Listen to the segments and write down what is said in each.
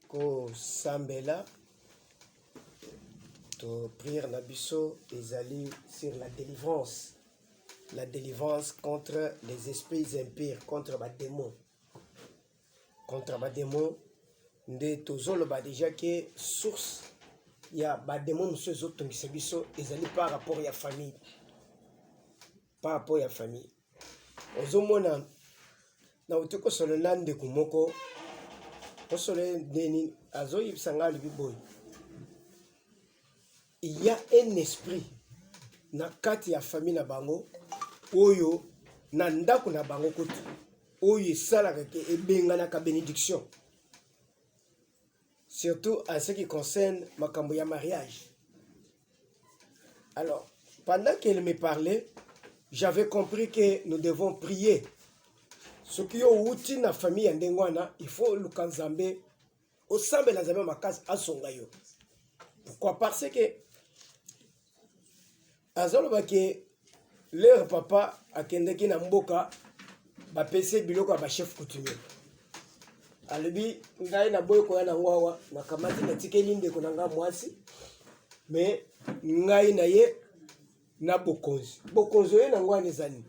ko sambela to prière na biso ezali sur la délivrance contre les esprits impurs, contre les démons, nde tozoloba déjà que source ya ba démons monsieur ezotongisa biso ezali par rapport ya famille, ozomona na utiko solo nande kumoko osolo ndeni azoyibisa nga libi boy. Il y a un esprit na kati ya famille na bango oyo na ndako na bango kote oyo esalaka ke ebenganaka bénédiction, surtout en ce qui concerne makambo ya mariage. Alors pendant qu'elle me parlait, j'avais compris que nous devons prier. Ce qui est outil na famille ya ndengwana, il faut lukanzambe osambe la nzambe makasi asonga yo. Pourquoi? Parce que azoloba ke leur papa akendeki na mboka bapese biloko ya ba chef coutumier. Alobi ngai na boy koya na ngwawa na kamati na tikeli ndeko na nga mwasi, mais ngai na ye na bokonzi. Bokonzi ye na ngwana ezani.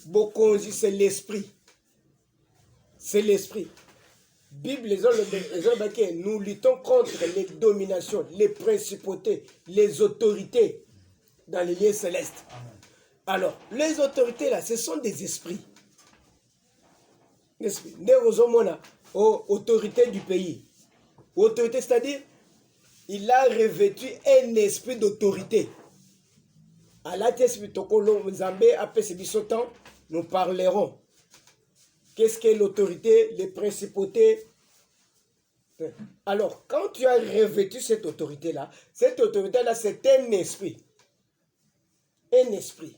Bokonzi c'est l'esprit. C'est l'esprit. Bible, nous luttons contre les dominations, les principautés, les autorités dans les lieux célestes. Alors, les autorités là, ce sont des esprits. Autorité du pays. Autorité, c'est-à-dire, il a revêtu un esprit d'autorité. À la tête, nous parlerons. Qu'est-ce qu'est l'autorité, les principautés? Alors, quand tu as revêtu cette autorité-là, c'est un esprit. Un esprit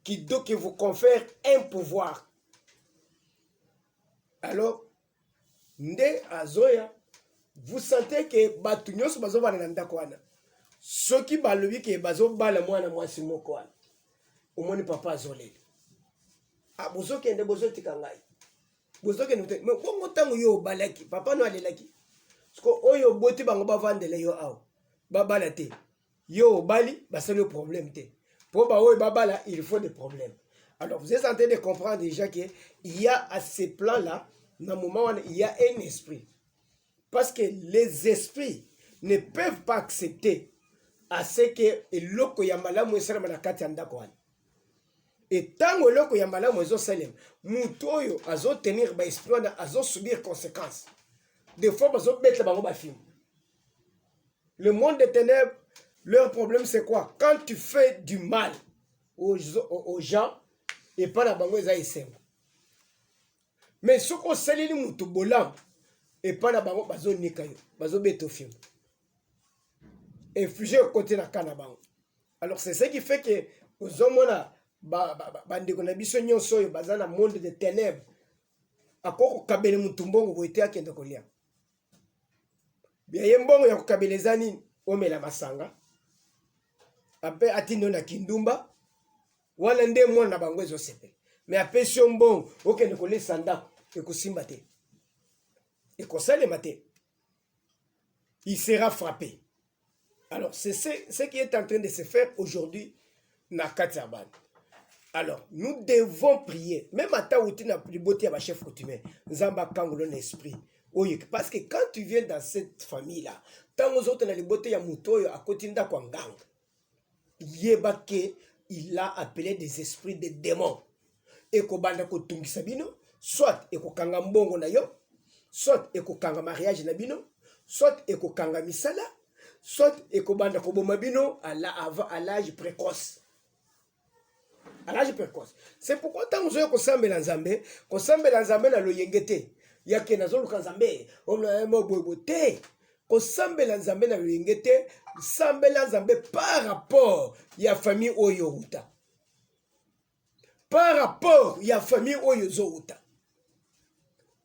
qui vous confère un pouvoir. Alors, nde azoya, vous sentez que batunyos bazo bananda kwana. Ceux qui balobi ke bazo bala mwana mwasi moko wana. Omoni papa azolele. Ah, bozo kende bozo tikangai. Bozo kende mais bongo tango yo balaki, papa no alelaki. Sko oyo boti bango bavandele yo aw. Babala te. Yo bali, basali le problème te. Pour ba oyo babala, il faut des problèmes. Alors vous êtes en train de comprendre déjà qu'il y a à ces plans-là, dans le moment où il y a un esprit. Parce que les esprits ne peuvent pas accepter à ce que l'oko yamala mwesera manakati andako wana. Et tant que l'oko yamala mwezo salem, mutoyo azo tenir ba esprit wana azo subir conséquences. Des fois bazo bête la bango ba film. Le monde des ténèbres, leur problème c'est quoi? Quand tu fais du mal aux gens, et pas la bango eza esengo. Mais ce qu'on salili mutu bolam, et pas la bango bazo nikayo, bazo beto film. Et fugé au côté na kanabango. Alors c'est ce qui fait que aux hommes là, bandeko na biso nyonso oyo baza na monde de ténèbres, akoko kabele mutu mbongo boite akende kolia. Bien yembongo ya kokabeleza nini omela masanga. Ape atindo na kindumba wana nde mwana na bango ezosepe. Mais apesi yo mbongo okende kolesa ndako ekosimba te. Ekosalema te. Il sera frappé. Alors c'est ce qui est en train de se faire aujourd'hui na Katiaban. Alors nous devons prier. Même à ta outil na priboti ya chef coutumier, nzamba kangolo na esprit. Oui, parce que quand tu viens dans cette famille-là, tant aux autres, les beautés ya mutoyo à côté de Kwangang, il a appelé des esprits de démons. Et ko banda ko tungi sabino, soit et ko kanga mbongo na yo, soit et ko kanga mariage na bino, soit et ko kanga misala, soit et ko banda ko bomabino à l'âge précoce. À l'âge précoce. C'est pourquoi tant aux autres ko sambe la nzambe na lo yengete. Yake nazolu kanzambe omla bobote ko sambela nzambe na lingete sambela nzambe par rapport ya famille oyo uta, par rapport ya famille oyo zouta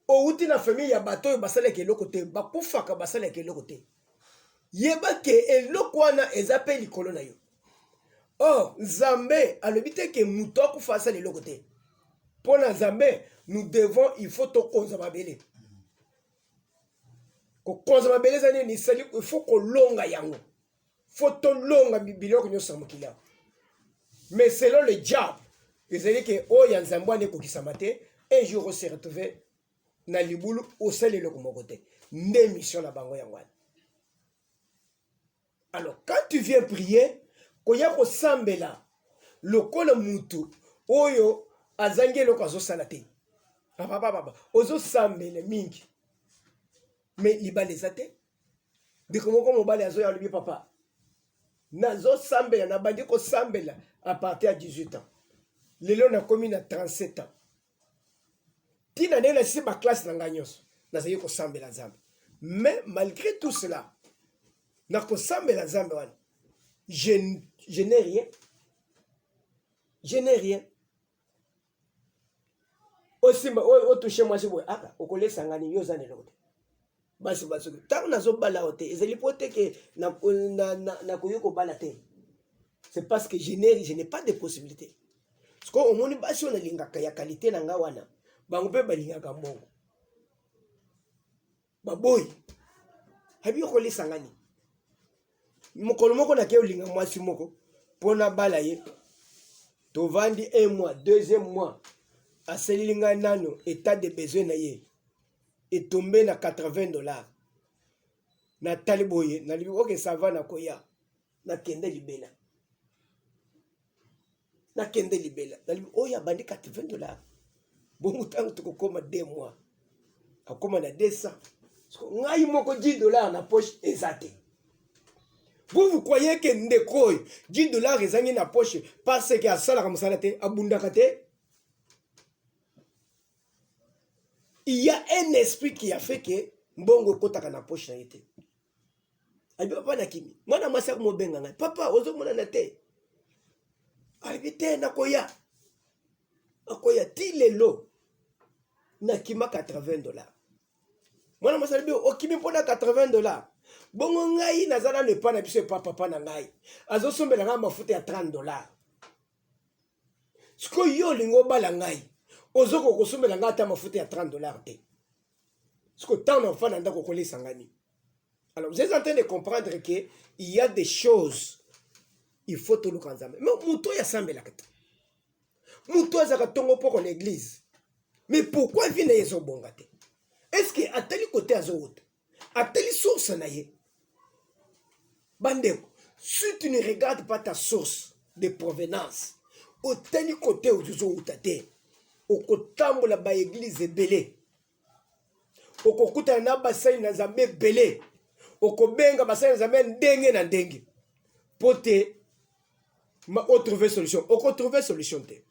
o uti na famille ya bato basale ke lokote bakufaka basale ke lokote yeba ke eloko wana ezape likolo na yo. Or nzambe alobite ke muto akufasa le lokote. Pour la Zambé, nous devons, il faut tout cause babélé. Ko konza mabeleza nini sali il faut ko longa yango. Faut to longa biloko nyosa mokila. Mais selon le diable, ils que oh yanzambwa ne kokisama te, un jour on se retrouver na libulu au sel le komokote. Ne mission na bango yangwana. Alors quand tu viens prier, koya ko sambela lokola mutu oyo azange loko azosala te. Papa ozo sambele mingi. Mais libala ezate. Bikomoko mobali azo ya lubi papa. Nazo sambela na bandi ko sambela à partir de 18 ans. Lelo na komi na 37 ans. Tina nena si ma classe na nganyos. Na zayi ko sambela zambe. Mais malgré tout cela, na ko sambela zambe wana. Je n'ai rien. Je n'ai rien. Aussi o touché moi c'est aka okole sangani yo zane lokote. Basi tant nazo bala ote ezali pote ke na koyoko bala te. C'est parce que je n'ai pas de possibilité. Parce que au moni basi on lingaka ya qualité na nga wana. Bango pe balingaka mbongo. Baboy. Habi okole sangani. Mokolo moko na ke olinga mwasi moko pona bala ye. To vandi 1 mois, 2e mois. A Selilinga nano, état de besoin na ye. Et tombé na $80. Na taliboye, na libi, ok, ça va na koya. Na kende libela. Na kende libela. Na libi, oh ya bandi $80. Bon moutan to koma 2 mois. A koma na 200. Ngai moko $10 na poche ezate. Vous croyez que ndekoi $10 ezangi na poche parce que asala comme ça te abundaka te? Il y a un esprit qui a fait que mbongo kotaka na poche na yete. Abi papa na kimi. Mwana masa ko mobenga ngai. Papa ozo mona na te. Abi te na koya. Akoya ti lelo. Na kima $80. Mwana masa bi okimi pona $80. Bongo ngai nazala ne pa na biso papa na ngai. Azo sombela nga mafuta ya $30. Siko yo lingo bala ngai. Ozoko kosomela nga ata mafuta ya $30 te. Siko tant d'enfants nanda kokole sangani. Alors vous êtes en train de comprendre que il y a des choses il faut tout le kanzame. Mais muto ya sambela kata. Muto azaka tongo poko na église. Mais pourquoi vient yeso bongate? Est-ce que ateli côté azo ateli source na ye? Bandeko, si tu ne regardes pas ta source de provenance, au teli côté où tu es okotambola ba église belé okokuta na basai na zambe belé okobenga basai na zambe ndenge na ndenge pote ma trouver solution trouver solution te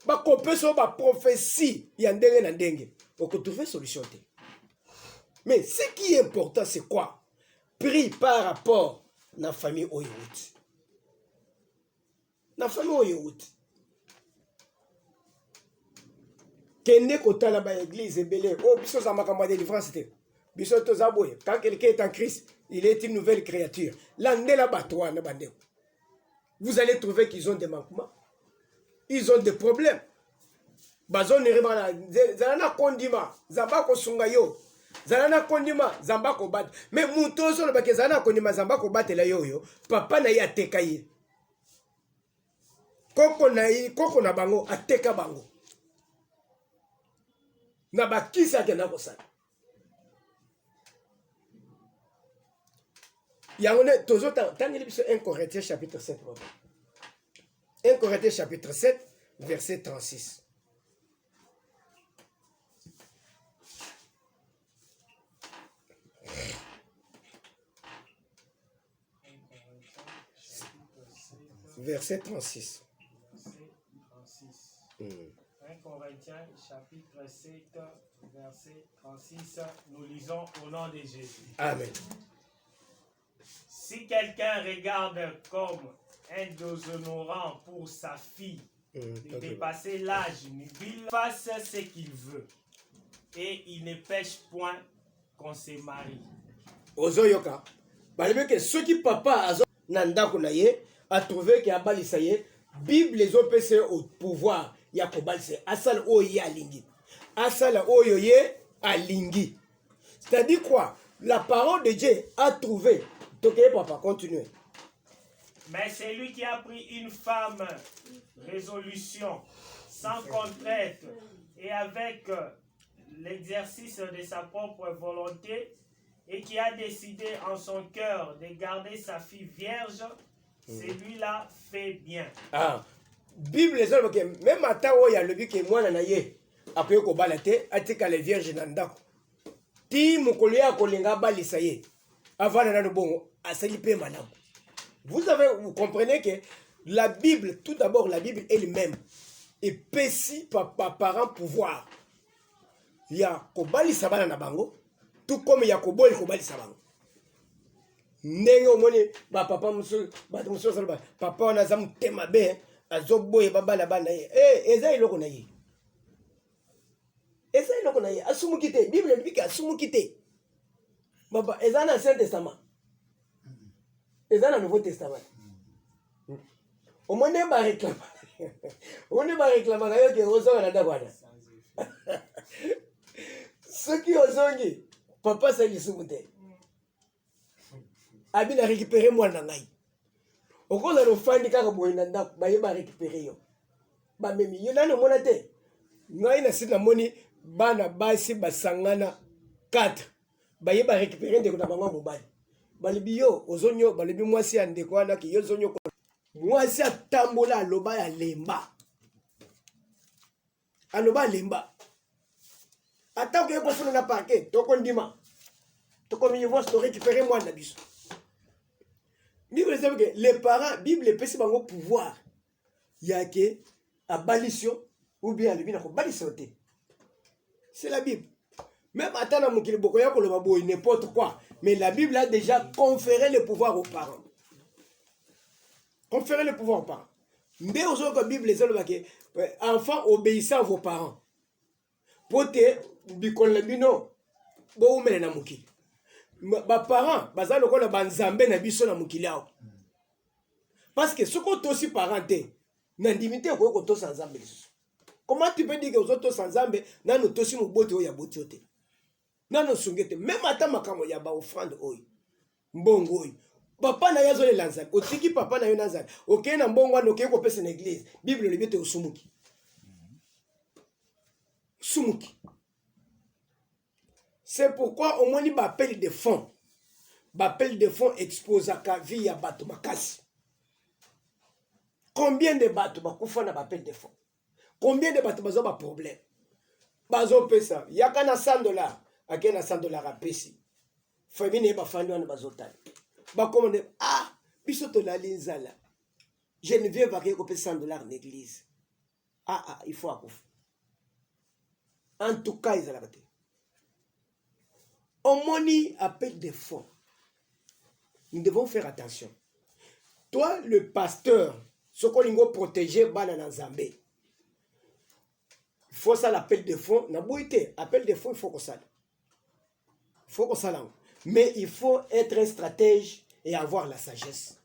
ba kopeso ba prophétie ya ndenge na ndenge trouver solution te. Mais ce qui est important c'est quoi? Prie par rapport na famille oyouti na famille oyouti. Kende kotala ba église belé oh biso za makambo de délivrance te biso to zaboye quand quelqu'un est en Christ il est une nouvelle créature là ndela batwa na bande vous allez trouver qu'ils ont des manquements, ils ont des problèmes bazon rebana zana kondima zamba ko sunga yo zana kondima zamba ko bat mais muto so ba ke zana kondima zamba ko batela yo papa na ya teka ye koko na bango ateka bango na bakisa ke na kosala yango ne tozo tangeli biso 1 Corinthiens chapitre 7 1 Corinthiens chapitre 7 verset 36. Verset 36. 1 Corinthiens chapitre 7 verset 36, nous lisons au nom de Jésus. Amen. Si quelqu'un regarde comme un déshonorant pour sa fille de dépasser l'âge nubile, fasse ce qu'il veut et il ne pêche point qu'on se marie. Ozoyoka, balibe que ceux qui papa azo nandako na ye a trouvé que abalisa ye Bible les opc au pouvoir ya kobalise asala oyo ye alingi asala oyo ye alingi C'est-à-dire quoi? La parole de Dieu a trouvé. Donc, papa, continuez. Mais c'est lui qui a pris une femme, résolution, sans contrainte et avec l'exercice de sa propre volonté, et qui a décidé en son cœur de garder sa fille vierge, celui-là fait bien. Ah, Bible les autres, même à temps où il y a le but que moi n'anaye, après qu'on balate, atika les vierges n'andako. Ti mukolia kolenga balisaye. Avant d'être bon, à s'aliper madame. Vous comprenez que la Bible, tout d'abord, la Bible elle-même est pessie par parent pouvoir. Il y a Kobali Sabana na bango, tout comme il y a Koboli Kobali Sabango. Ndenge omoni ba papa muso salba papa on a zamu tema be azoboye baba la bana eza iloko na ye. Eza iloko na ye asumu kite Bible dit que asumu kite. Baba eza na Ancien Testament. Eza na Nouveau Testament. Omoni ba réclame. On ba réclame ga yo ke ozo na ndakwana. Ce qui ozongi papa ça lisumu te. Abi na récupérer moi na ngai. Okola no fandi kaka boye na ndako ba yeba récupérer yo. Ba memi yo nano mona te. Ngai na sina moni bana basi basangana 4. Ba yeba récupérer ndeko na bango mobali. Balibi yo ozonyo balibi mwasi ya ndeko wana ki yo zonyo mwasi atambola aloba ya lemba. Aloba lemba. Attends que vous soyez na parquet, toko ndima. Toko mi vos to récupérer moi na biso. Bible dit que les parents, Bible peut se bango pouvoir. Ya ke abolition ou bien le bina ko balisoté. C'est la Bible. Même attends na mukili boko ya ko le babo n'importe quoi, mais la Bible a déjà conféré le pouvoir aux parents. Conféré le pouvoir aux parents. Ndé ozo ko Bible ezalo ba ke enfants obéissant à vos parents. Pote bikolo bino bo umele na mukili. Ba parents baza lokola banzambe na biso na mukili awo. Parce que ce qu'on aussi parenté na ndimité ko to sans nzambe. Comment tu peux dire que aux autres sans nzambe na no tosi mobote o ya botiote. Na no sungete même ata makamo ya ba offrande oyo. Mbongo oyo. Papa na yazo le lanzali. Otiki papa na yo nazali. OK na mbongo wana OK ko pesa na église. Bible le bete osumuki. Sumuki. C'est pourquoi au moins il appelle des fonds. L'appel de fonds expose à la vie à bateau makasi. Combien de bateaux bakufana l'appel de fonds? Combien de bateaux bazo ba problème? Bazo pesa. Yakana $100. Akena $100 à pesi. Famille ba fandi wana bazo tali. Ba commande biso to la linzala. Je ne viens pas ko pesa $100 en église. Il faut akufa. En tout cas, ils ont on money appelle des fonds. Nous devons faire attention. Toi, le pasteur, ce qu'on doit protéger, banana Zambé. Il faut ça l'appel de fonds. Na bouité, appel de fonds, il faut que ça. Il faut que ça là. Mais il faut être un stratège et avoir la sagesse.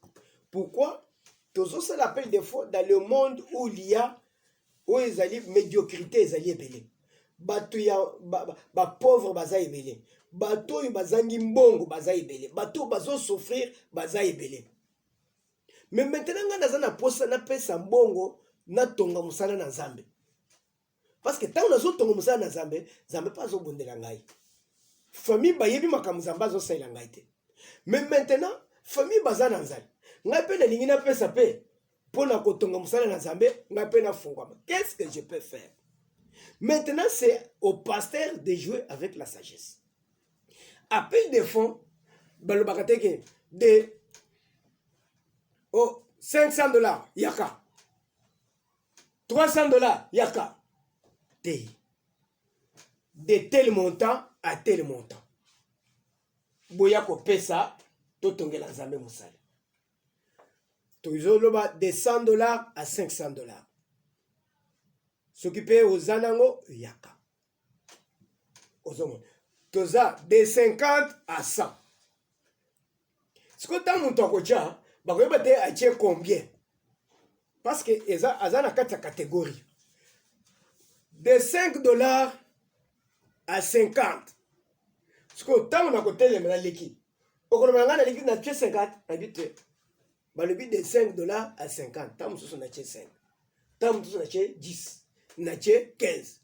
Pourquoi? Toujours ça l'appel de fonds dans le monde où il y a où ils allaient médiocrité, ils allaient belé. Bato ya ba pauvre baza ebele. Bato yu bazangi mbongo baza ebele. Bato bazo souffrir baza ebele. Mais maintenant nga naza na posa na pesa mbongo na tonga musala na Nzambe. Parce que tant nazo tonga musala na Nzambe, Nzambe pas zo bondela ngai. Famille ba yebi makamu Nzambe zo saila ngai te. Mais maintenant famille baza na Nzambe. Ngai pe na lingi na pesa pe pona ko tonga musala na Nzambe, ngai pe na fungwama. Qu'est-ce que je peux faire? Maintenant, c'est au pasteur de jouer avec la sagesse. Appel des fonds, de $500, yaka. $300, yaka. De tel montant à tel montant. Boyako pesa, totongela Nzambe musala. Tozoloba de $100 à $500. S'occuper aux anango, yaka. Toza de 50 à 100. Ce que tu as mon tokocha, tu combien? Parce que eza na quatre catégories. De $5 à 50. Ce que tant on a côté les malades l'équipe. Au Colombiana, l'équipe n'a que 50 habitués. Le but de $5 à 50. Tant on a 5. Tant on a 10. On a 15.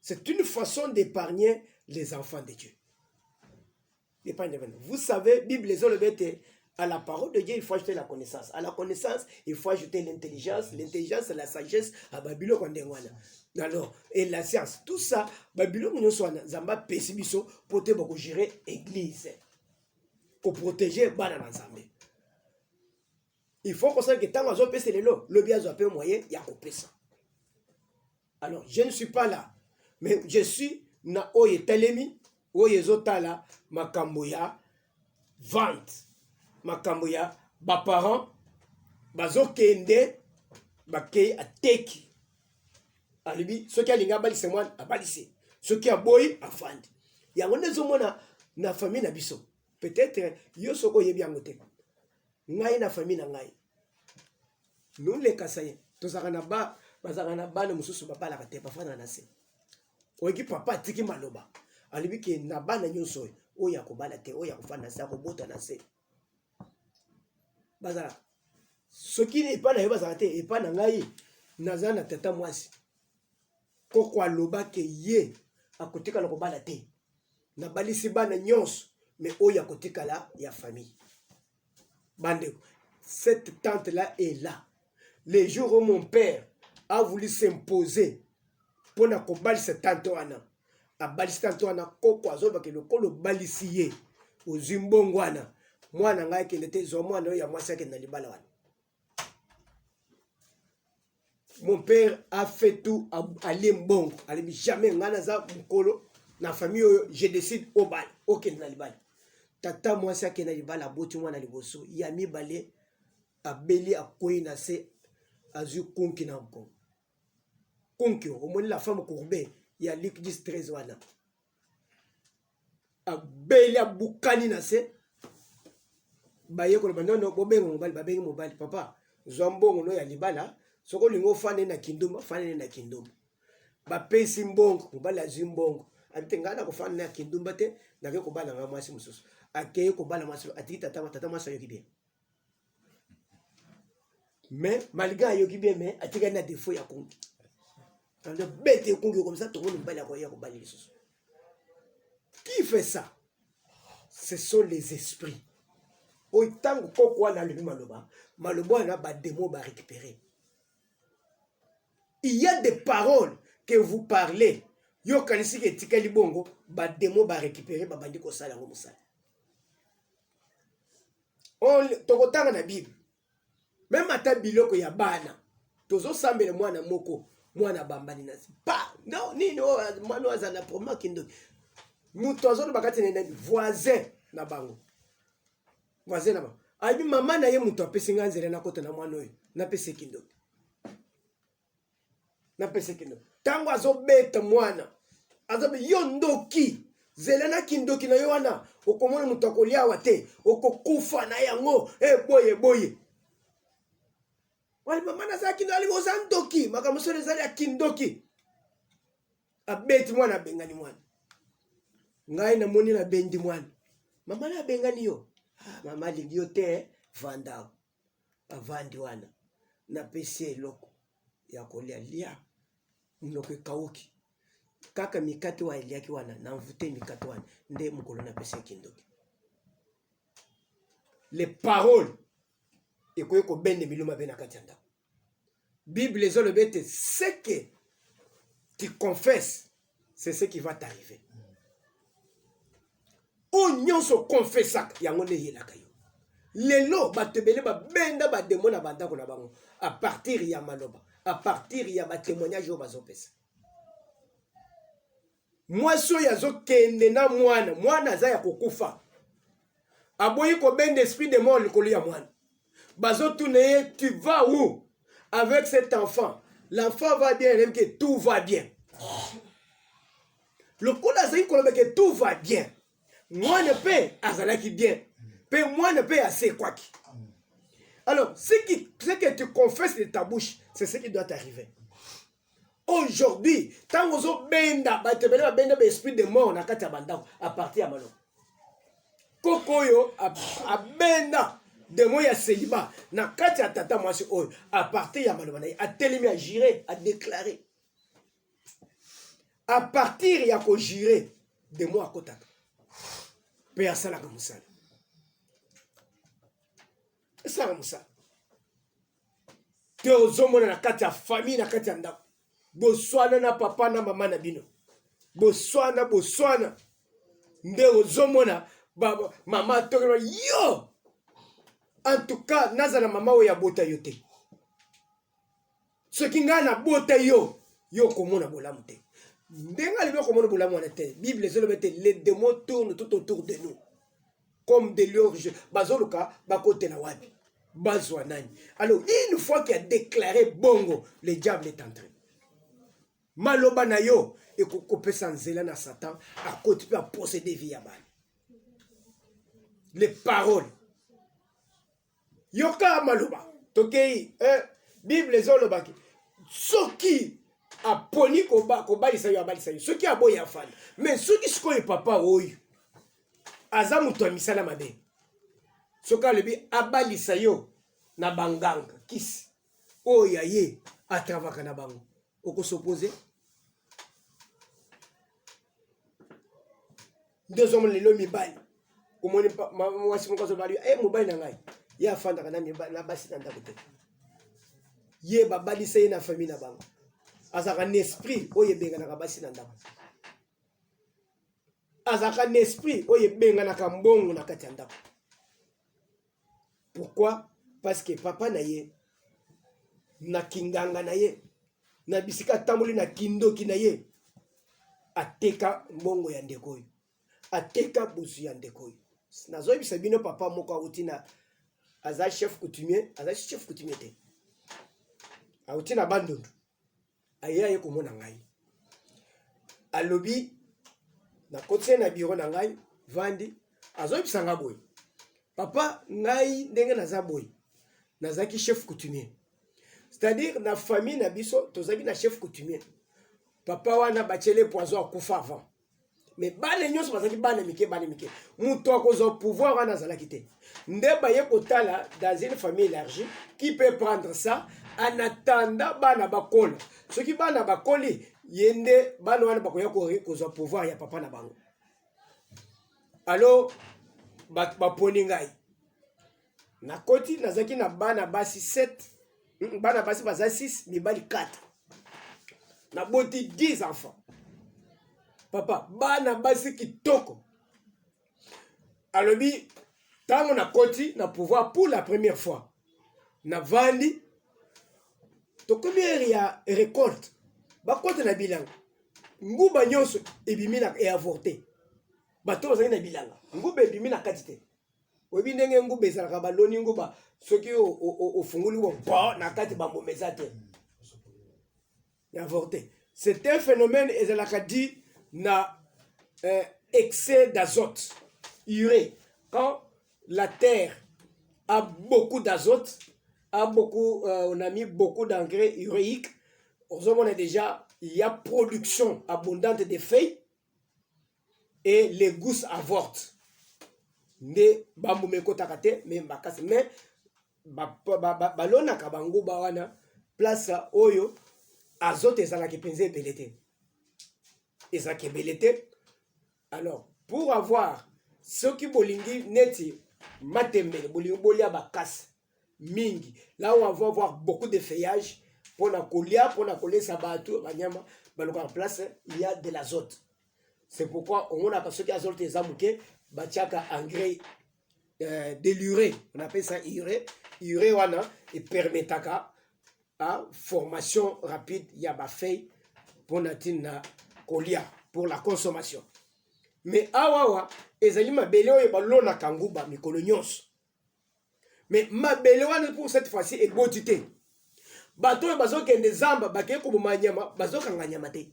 C'est une façon d'épargner les enfants de Dieu. Vous savez, Bible les olebete, à la parole de Dieu, il faut ajouter la connaissance. À la connaissance, il faut ajouter l'intelligence. L'intelligence, c'est la sagesse. À Babylone, alors, et la science. Tout ça, Babylone, nous sommes Zamba Pessibiso pour te gérer l'église. Pour protéger Banana Zambé. Il faut qu'on sache que tant qu'on a payé les lots, le bien a payé moyen, il y a coupé ça. Alors, je ne suis pas là. Mais je suis na oye telemi, oye zotala, makamboya, vente, makamboya, baparents, bazo kende, bakei a teki. Alibi, ceux qui a linga balise moi, a balise. Ceux qui a boy, a fandi. Yango nezo na famille na biso. Peut-être, yo soko yebi angote. Ngai na famille na ngai. Nous les kasaye. Tozakana ba, bazakana ba na mususu ba la kate, pa fana na se. Oki papa tiki maloba alibi ke na bana nyonso oya ko bala te oya ko fana sa ko bota na se bazala soki ne pa na yo bazala te e pa na ngai nazana tata mwasi ko kwa loba ke ye akotika la ko bala te na balisi bana nyonso mais oya kotika la ya famille bande cette tante là est là les jours où mon père a voulu s'imposer pour na kobalisa tante wana abalisa tante wana koko azoba ke lokolo balisi ye ozimbongo wana mwana ngai ke ndete zo mwana ya mwasi ke na libala wana mon père a fait tout à limbongo alibi jamais ngana za mukolo na famille oyo je décide au bal OK na libala tata mwasi ke na libala boti mwana liboso ya mibale abeli akoyi na se azu konki na mpo konki au moins la femme courbée il y a Luc 10 13 wana abeli abukani na se baye ko bandono bobengo mobali babengi mobali papa zombongo no ya libala soko lingo fane na kindumba fane na kindumba bapesi mbongo mobali azimbongo atengana ko fane na kindumba te na ke ko bala nga mwasi mususu akeye ko bala mwasi atiki tata mwasi yoki bien mais malgré yoki bien mais atika na défaut ya konki le bête est comme ça, tout le monde va la qui fait ça? Ce sont les esprits. Autant que quoi dans le maloba, maloba n'a pas de mots à récupérer. Il y a des paroles que vous parlez. Yo kanisi ke tikali bongo, ba demo ba récupérer ba bandi ko sala ngo musala. On tokotanga na Bible. Même ata biloko ya bana. Tozo sambele mwana moko. Mwana bambani nasi pa no nini mwana azana proma kindo muto azo bakati na voisin na bango voisin na bango abi mama na ye muto apesi nganzela na kota na mwana oyo na pese kindo tango azo beta mwana azo be yondoki zela na kindoki na yo wana okomona muto akolia wate okokufa na yango boye wali mama na zaki ndo aliboza ndoki makamusore zali ya kindoki abeti mwana bengani mwana ngai na moni na bendi mwana mama na bengani yo mama lingi yo te vanda avandi wana na pese loko ya kolia lia mnoko kauki kaka mikate wa eliaki wana na mvute mikate wana nde mukolo na pese kindoki les paroles et quoi bende miluma bena katianda Bible les olobete c'est que tu confesses c'est ce qui va t'arriver onyon so confessa yango ne yelaka yo lelo batebele ba benda ba demona bandako na bango à partir ya maloba à partir ya ba témoignage yo bazopesa mwaso ya zo kende na mwana za ya kokufa aboyi ko bende esprit de mort likolo ya mwana bazo tourner tu vas où avec cet enfant l'enfant va bien même que tout va bien le kola c'est que tout va bien moi ne peux azalaki bien pe moi ne peux assez quoi alors ce que tu confesses de ta bouche c'est ce qui doit t'arriver Aujourd'hui, tant que vous benda, batebele benda l'esprit de mort na kati ya bandako à partir ya malo. Kokoyo a benda démon ya célibat na kati ya tata mwasi oyo à partir ya malo na a telemi à jurer, à déclarer. À partir ya ko jurer démon a kotaka. Pe asala ka musala. Ça comme ça. Te ozomona na kati ya famille na kati ya ndako. Boswana na papa na mama na bino. Boswana. Nde ozomona baba mama tokelo yo. En tout cas, nazana mama oya bota yote. Ce qui ngana bota yo komona bolamu te. Ndenga lebe komona bolamu na te. Bible les démons tournent tout autour de nous. Comme des lions, bazoluka bakote na wapi. Bazwa nani. Alors, une fois qu'il a déclaré bongo, le diable est entré. Maloba na yo et kopesa nzela na Satan à côté peut posséder via bal. Les paroles. Yoka maloba. Tokei Bible zolobaki. Soki a poni koba balisa yo abalisa yo. Soki a boya fan. Mais soki sikoye papa oyo. Aza muto misala mabe. Soka lebi abalisa yo na banganga kisi. Oya ye atravaka na bango. Oko s'opposer. Deux hommes lelo mibali. Omoni mwasi moko so bali mobali na ngai. Ye afanda kana mibali na basi na ndako te. Ye babalisa ye na famille na bango. Azaka un esprit oye benga na basi na ndako. Azaka un esprit oye benga na kambongo na kati ya ndako. Pourquoi? Parce que papa na ye na kinganga na ye na bisika tamboli na kindoki na ye ateka mbongo ya ndeko yo ateka busu ya ndeko yo nazo bisa bino papa moko auti na aza chef coutumier te auti na bandundu aya ye komona ngai alobi na kote na bureau na ngai vandi azo bisa nga boy papa ngai ndenge naza boy nazaki chef coutumier. C'est-à-dire, na famille na biso, tozaki na chef coutumier. Papa wana bachele poison a kufa avant. Mais bale nyos bazaki bale mike. Muto akozo pouvoir wana zala kite. Nde baye kotala dans une famille élargie qui peut prendre ça en attendant bana bakolo. Ce qui bana bakoli yende bana wana bakoya kozo pouvoir ya papa na bango. Alors baponi ngai. Na koti nazaki na bana basi 7. Bana basi baza 6, mibali 4. Na boti 10 enfants. Papa, bana basi kitoko. Alobi, tango na koti na pouvoir pour la première fois. Na vandi, to combien ya récolte. Ba kote na bilanga. Nguba nyonso ebimi na e avorté. Bato bazali na bilanga. Nguba ebimi na katite. Obi ndenge nguba ezalaka baloni nguba soki ofunguli wo na kati bambomeza te avorté. C'est un phénomène ezalaka dit na excès d'azote urée. Quand la terre a beaucoup d'azote, on a mis beaucoup d'engrais uréiques, on a déjà il y a production abondante de feuilles et les gousses avortent. Ne bambomeko takate mais mbakasi mais balona kabango bawana place oyo azote ezalaki penze ebelete ezalaki ebelete. Alors pour avoir ce qui bolingi neti matembele bolingi bolia bakasi mingi là où on va avoir beaucoup de feuillage pour na kolia pour na kolesa bato banyama baloka en place il y a de l'azote. C'est pourquoi on a parce que azote ezamuke batiaka engrais de l'urée, on appelle ça urée. Urée wana et permetaka à formation rapide yaba feuille pour natina kolia pour la consommation. Mais awawa ezali mabele oyo balona kanguba mikolo nyonso. Mais mabele wana pour cette fois-ci est botité. Bato oyo bazokende zamba bakeye koboma nyama bazokanga nyama te.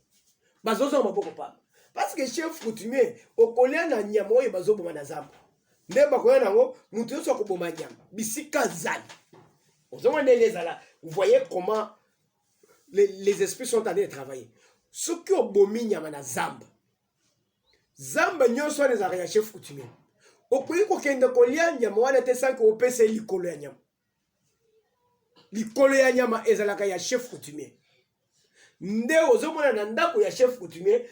Bazozo maboko pa. Parce que chef coutumier okolia na nyama oyo bazoboma na zamba. Nde bakoya nango mutu yoso koboma nyama bisika zali. Vous voyez comment les esprits sont en train de travailler. Ce qui ont bomi nyama na zamba. Zamba nyonso les a chef coutumier. Okoyi ko kende kolia nyama wana te sanko opese likolo ya nyama. Likolo ya nyama ezalaka ya chef coutumier. Nde ozomona na ndako ya chef coutumier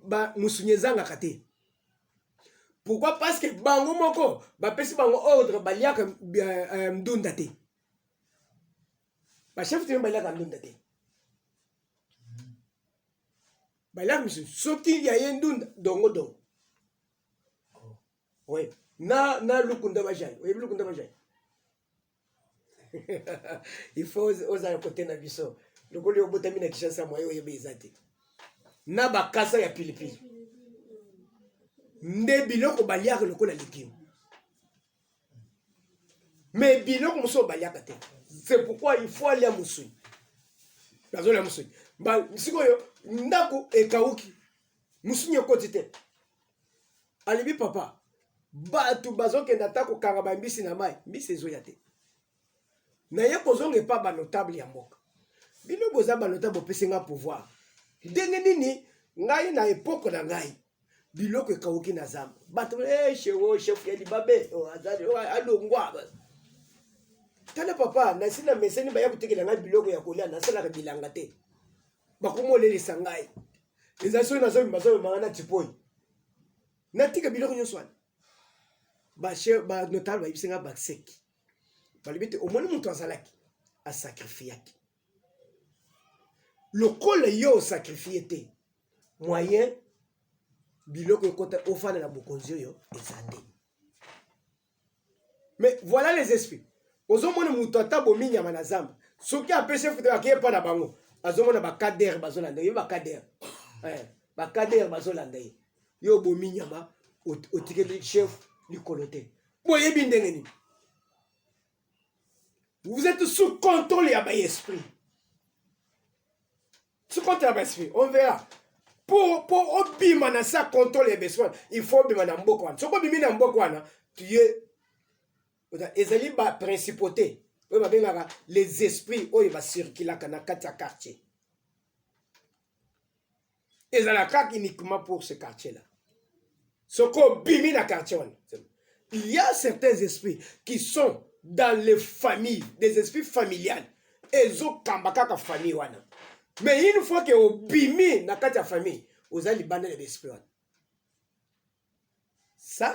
ba musunyezanga kate. Pourquoi? Parce que bango moko ba pesi bango ordre baliaka mdunda te. Ba chef coutumier baliaka mdunda te. Baliaka misu soki ya yendunda dongo. Oui. Na lukunda bajai. Oui, lukunda bajai. Il faut oser côté na biso. Le koli obotami na Kinshasa moyo yebe ezate. Na bakasa ya pilipili. Nde biloko baliaka lokola likimu. Mais biloko muso baliaka te. C'est pourquoi il faut aller à Moussoui. Bazo la Moussoui. Ba sikoyo ndako ekauki. Moussoui nyokoti te. Alibi papa. Batu bazoke ndako kangaba mbisi na mai. Mbisi ezoya te. Na ye kozonge pa ba notable ya mboka. Bino boza ba notable pesinga pouvoir. Ndenge nini ngai na époque na ngai. Biloko ekauki na zamba. Batu chef ya libabe. Azali alongwa. Tala papa na sina meseni ba ya kutekela ngai biloko ya kolia na sala ka bilanga te. Bakomolelisa ngai. Ezaso na zo mbazo mangana tipoi. Natika biloko nyoswana. Ba notable ba ibisinga bakseki. Balibite au moins mon azalaki a sacrifié. Le col yo sacrifié te. Moyen biloko kota ofana na bokonzi yo ezande. Mais voilà les esprits. Ozomona muto ata bominya manazamba. Soki apese futo akie pa na bango. Azomona ba kader bazolanda yo ba kader. Ba kader bazolanda yo bominya ma otikeli chef likolote. Boye bindengeni. Vous êtes sous contrôle ya ba esprit. Sous contrôle ya esprit, on verra. Pour obima na sa contrôle ya besoin, il faut obima na mboko wana. Soko bimi na mboko wana, tu es ezali ba principauté. Oyo babengaka les esprits oyo ba circulaka na kati ya quartier. Ezalaka uniquement pour ce quartier là. Soko bimi na quartier wana. Il y a certains esprits qui sont dans les familles, des esprits familiales. Ezo kambaka famille wana. Mais une fois que obimi na kati ya famille, ozali bande les esprits wana. Ça